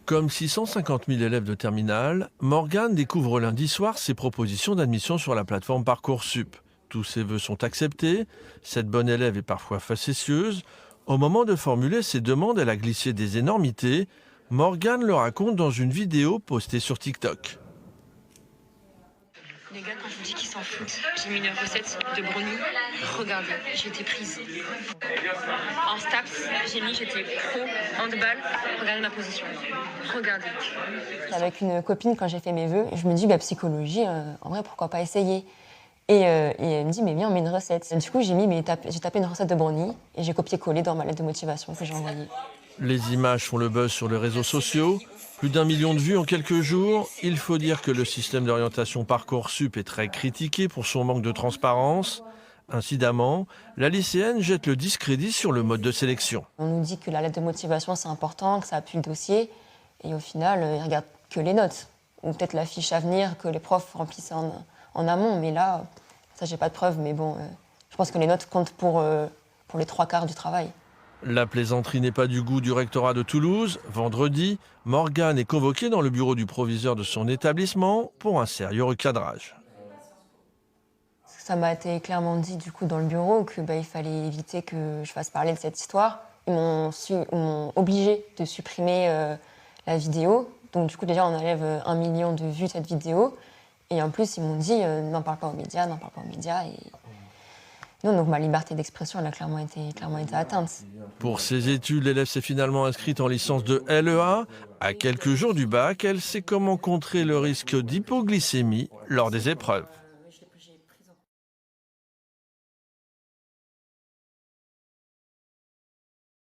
Comme 650 000 élèves de terminale, Morgane découvre lundi soir ses propositions d'admission sur la plateforme Parcoursup. Tous ses vœux sont acceptés. Cette bonne élève est parfois facétieuse. Au moment de formuler ses demandes, elle a glissé des énormités. Morgane le raconte dans une vidéo postée sur TikTok. Les gars, quand je vous dis qu'ils s'en foutent, j'ai mis une recette de brownie. Regardez, j'étais prise. En STAPS, j'étais pro handball. Regardez ma position. Regardez. Avec une copine, quand j'ai fait mes vœux, je me dis, psychologie, en vrai, pourquoi pas essayer ? Et elle me dit, mais viens, on met une recette. Et du coup, j'ai tapé une recette de brownie et j'ai copié-collé dans ma lettre de motivation que j'ai envoyée. Les images font le buzz sur les réseaux sociaux. Plus d'1 million de vues en quelques jours. Il faut dire que le système d'orientation Parcoursup est très critiqué pour son manque de transparence. Incidemment, la lycéenne jette le discrédit sur le mode de sélection. On nous dit que la lettre de motivation, c'est important, que ça appuie le dossier. Et au final, ils regardent que les notes. Ou peut-être la fiche à venir que les profs remplissent en amont. Mais là, ça, j'ai pas de preuve. Mais bon, je pense que les notes comptent pour les 3/4 du travail. La plaisanterie n'est pas du goût du rectorat de Toulouse. Vendredi, Morgane est convoquée dans le bureau du proviseur de son établissement pour un sérieux recadrage. Ça m'a été clairement dit du coup dans le bureau qu'il fallait éviter que je fasse parler de cette histoire. Ils m'ont obligé de supprimer la vidéo. Donc du coup déjà on enlève 1 million de vues de cette vidéo. Et en plus ils m'ont dit n'en parle pas aux médias, n'en parle pas aux médias. Et... Non, donc ma liberté d'expression elle a clairement été atteinte. Pour ses études, l'élève s'est finalement inscrite en licence de LEA. À quelques jours du bac, elle sait comment contrer le risque d'hypoglycémie lors des épreuves.